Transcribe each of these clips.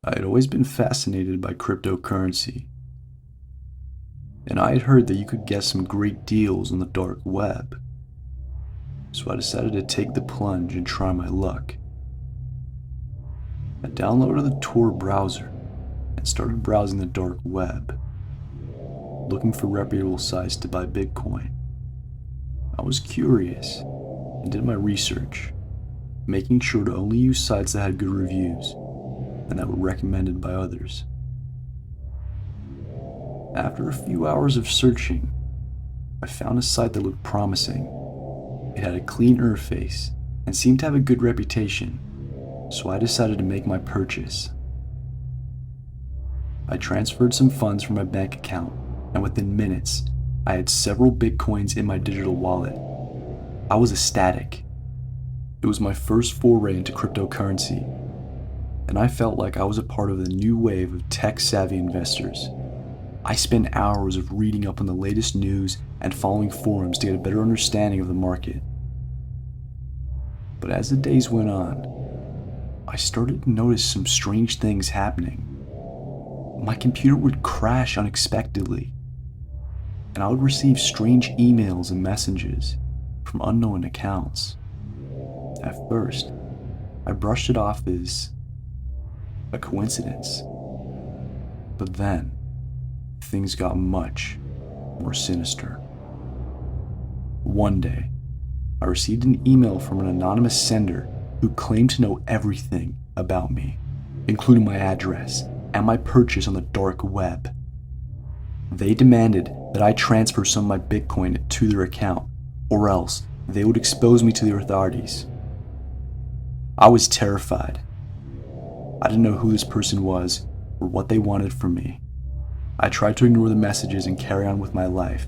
I had always been fascinated by cryptocurrency, and I had heard that you could get some great deals on the dark web. So I decided to take the plunge and try my luck. I downloaded the Tor browser and started browsing the dark web, looking for reputable sites to buy Bitcoin. I was curious and did my research, making sure to only use sites that had good reviews and that were recommended by others. After a few hours of searching, I found a site that looked promising. It had a clean interface and seemed to have a good reputation, so I decided to make my purchase. I transferred some funds from my bank account, and within minutes, I had several Bitcoins in my digital wallet. I was ecstatic. It was my first foray into cryptocurrency, and I felt like I was a part of the new wave of tech-savvy investors. I spent hours of reading up on the latest news and following forums to get a better understanding of the market. But as the days went on, I started to notice some strange things happening. My computer would crash unexpectedly, and I would receive strange emails and messages from unknown accounts. At first, I brushed it off as a coincidence, but then things got much more sinister. One day, I received an email from an anonymous sender who claimed to know everything about me, including my address and my purchase on the dark web. They demanded that I transfer some of my Bitcoin to their account, or else they would expose me to the authorities. I was terrified. I didn't know who this person was or what they wanted from me. I tried to ignore the messages and carry on with my life,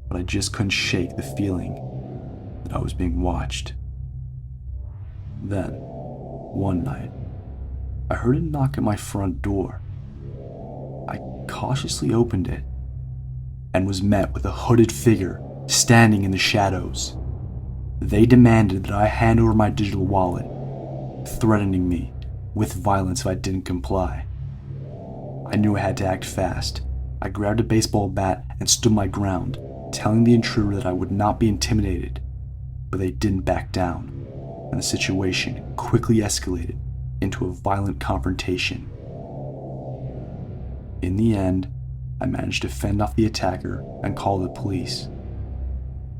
but I just couldn't shake the feeling that I was being watched. Then, one night, I heard a knock at my front door. I cautiously opened it and was met with a hooded figure standing in the shadows. They demanded that I hand over my digital wallet, threatening me with violence if I didn't comply. I knew I had to act fast. I grabbed a baseball bat and stood my ground, telling the intruder that I would not be intimidated, but they didn't back down, and the situation quickly escalated into a violent confrontation. In the end, I managed to fend off the attacker and call the police.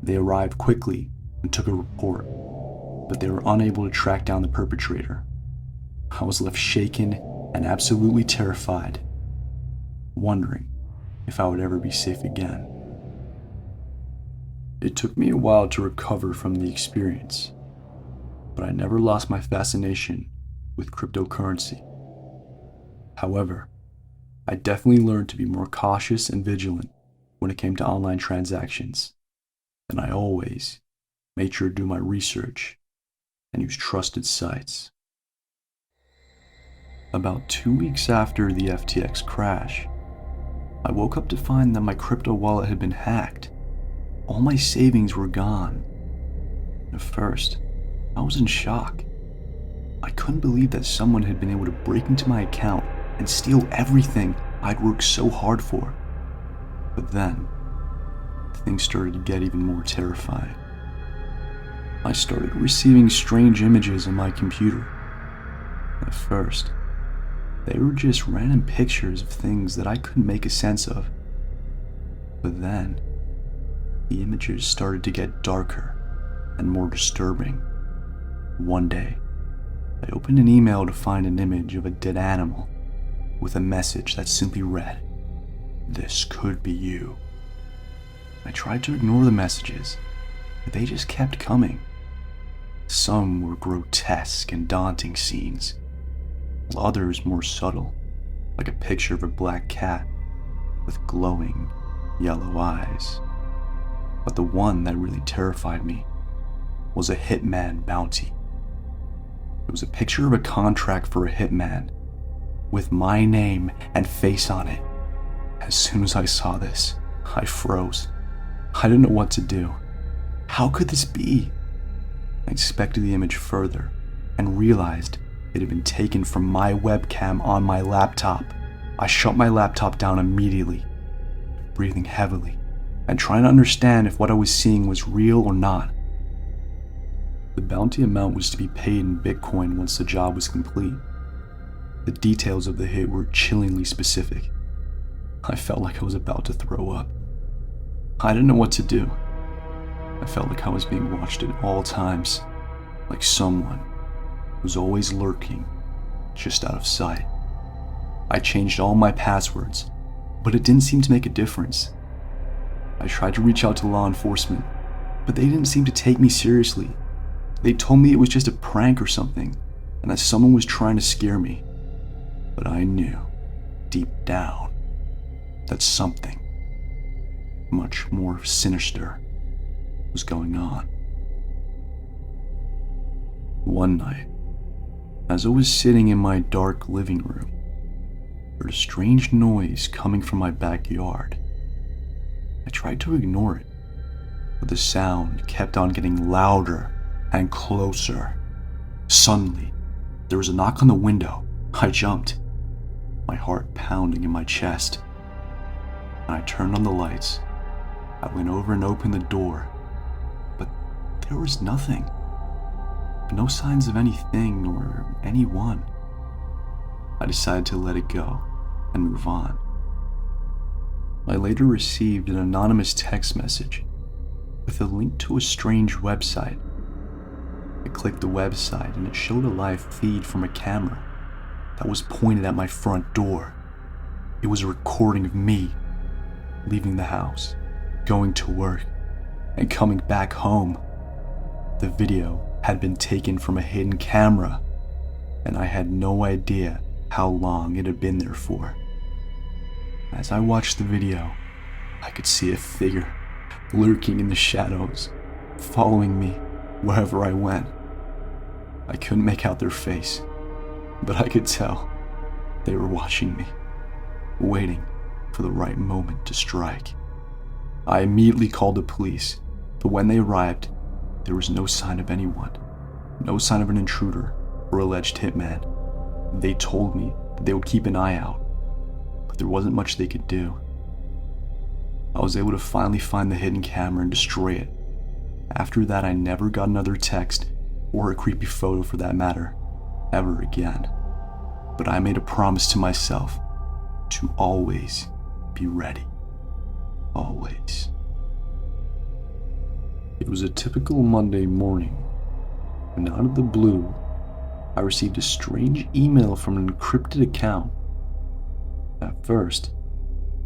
They arrived quickly and took a report, but they were unable to track down the perpetrator. I was left shaken and absolutely terrified, wondering if I would ever be safe again. It took me a while to recover from the experience, but I never lost my fascination with cryptocurrency. However, I definitely learned to be more cautious and vigilant when it came to online transactions, and I always made sure to do my research and use trusted sites. About 2 weeks after the FTX crash, I woke up to find that my crypto wallet had been hacked. All my savings were gone. At first, I was in shock. I couldn't believe that someone had been able to break into my account and steal everything I'd worked so hard for. But then, things started to get even more terrifying. I started receiving strange images on my computer. At first, they were just random pictures of things that I couldn't make a sense of. But then, the images started to get darker and more disturbing. One day, I opened an email to find an image of a dead animal with a message that simply read, "This could be you." I tried to ignore the messages, but they just kept coming. Some were grotesque and daunting scenes, while others more subtle, like a picture of a black cat with glowing yellow eyes. But the one that really terrified me was a hitman bounty. It was a picture of a contract for a hitman with my name and face on it. As soon as I saw this, I froze. I didn't know what to do. How could this be? I inspected the image further and realized It had been taken from my webcam on my laptop. I shut my laptop down immediately, breathing heavily and trying to understand if what I was seeing was real or not. The bounty amount was to be paid in Bitcoin once the job was complete. The details of the hit were chillingly specific. I felt like I was about to throw up. I didn't know what to do. I felt like I was being watched at all times, like someone was always lurking, just out of sight. I changed all my passwords, but it didn't seem to make a difference. I tried to reach out to law enforcement, but they didn't seem to take me seriously. They told me it was just a prank or something, and that someone was trying to scare me. But I knew, deep down, that something much more sinister was going on. One night, as I was sitting in my dark living room, I heard a strange noise coming from my backyard. I tried to ignore it, but the sound kept on getting louder and closer. Suddenly, there was a knock on the window. I jumped, my heart pounding in my chest. And I turned on the lights. I went over and opened the door, but there was nothing. No signs of anything or anyone. I decided to let it go and move on. I later received an anonymous text message with a link to a strange website. I clicked the website and it showed a live feed from a camera that was pointed at my front door. It was a recording of me leaving the house, going to work, and coming back home. The video had been taken from a hidden camera, and I had no idea how long it had been there for. As I watched the video, I could see a figure lurking in the shadows, following me wherever I went. I couldn't make out their face, but I could tell they were watching me, waiting for the right moment to strike. I immediately called the police, but when they arrived, there was no sign of anyone, no sign of an intruder or alleged hitman. They told me that they would keep an eye out, but there wasn't much they could do. I was able to finally find the hidden camera and destroy it. After that, I never got another text, or a creepy photo for that matter, ever again. But I made a promise to myself to always be ready. Always. It was a typical Monday morning, and out of the blue, I received a strange email from an encrypted account. At first,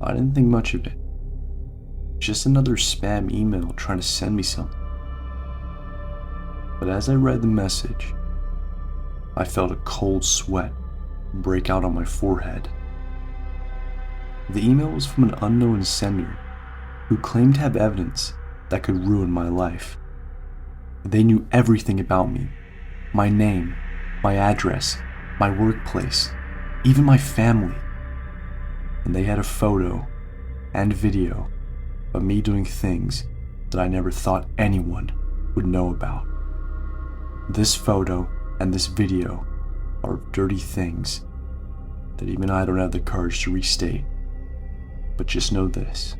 I didn't think much of it. Just another spam email trying to send me something. But as I read the message, I felt a cold sweat break out on my forehead. The email was from an unknown sender who claimed to have evidence that could ruin my life. They knew everything about me, my name, my address, my workplace, even my family. And they had a photo and video of me doing things that I never thought anyone would know about. This photo and this video are dirty things that even I don't have the courage to restate. But just know this,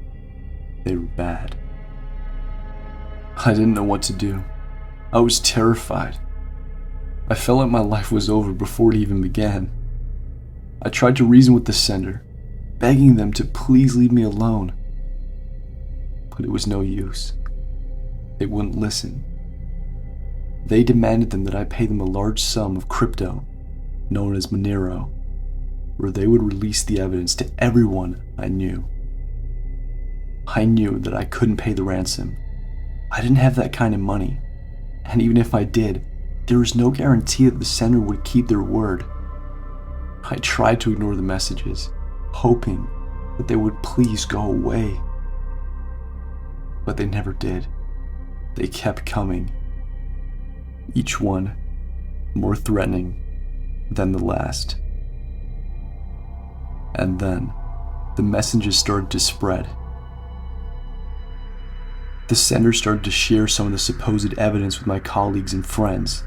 they were bad. I didn't know what to do. I was terrified. I felt like my life was over before it even began. I tried to reason with the sender, begging them to please leave me alone. But it was no use. They wouldn't listen. They demanded that I pay them a large sum of crypto, known as Monero, or they would release the evidence to everyone I knew. I knew that I couldn't pay the ransom. I didn't have that kind of money, and even if I did, there was no guarantee that the sender would keep their word. I tried to ignore the messages, hoping that they would please go away. But they never did. They kept coming, each one more threatening than the last. And then, the messages started to spread. The sender started to share some of the supposed evidence with my colleagues and friends.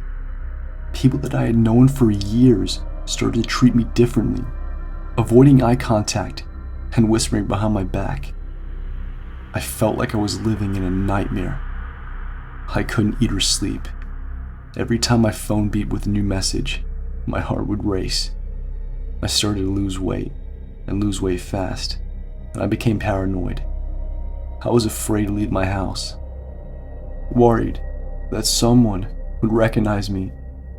People that I had known for years started to treat me differently, avoiding eye contact and whispering behind my back. I felt like I was living in a nightmare. I couldn't eat or sleep. Every time my phone beeped with a new message, my heart would race. I started to lose weight, and lose weight fast, and I became paranoid. I was afraid to leave my house, worried that someone would recognize me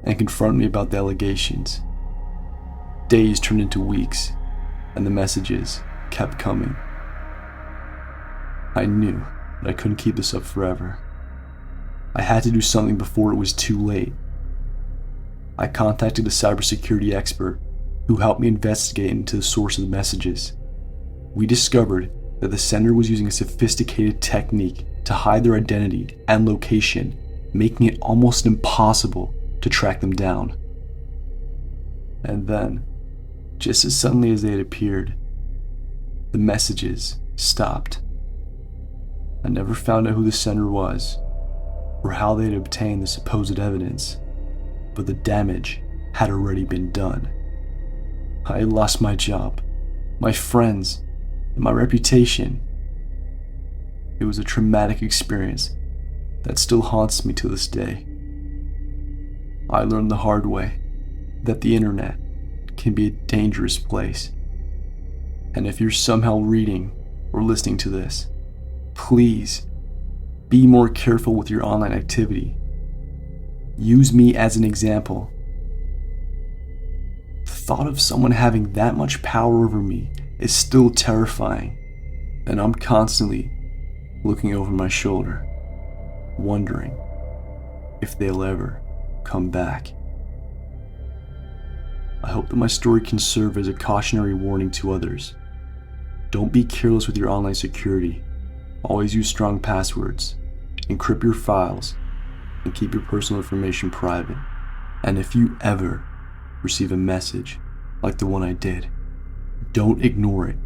and confront me about the allegations. Days turned into weeks, and the messages kept coming. I knew that I couldn't keep this up forever. I had to do something before it was too late. I contacted a cybersecurity expert who helped me investigate into the source of the messages. We discovered that the sender was using a sophisticated technique to hide their identity and location, making it almost impossible to track them down. And then, just as suddenly as they had appeared, the messages stopped. I never found out who the sender was or how they had obtained the supposed evidence, but the damage had already been done. I had lost my job, my friends, and my reputation. It was a traumatic experience that still haunts me to this day. I learned the hard way that the internet can be a dangerous place. And if you're somehow reading or listening to this, please be more careful with your online activity. Use me as an example. The thought of someone having that much power over me is still terrifying, and I'm constantly looking over my shoulder, wondering if they'll ever come back. I hope that my story can serve as a cautionary warning to others. Don't be careless with your online security. Always use strong passwords, encrypt your files, and keep your personal information private. And if you ever receive a message like the one I did, don't ignore it.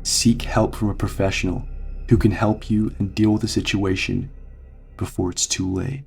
Seek help from a professional who can help you and deal with the situation before it's too late.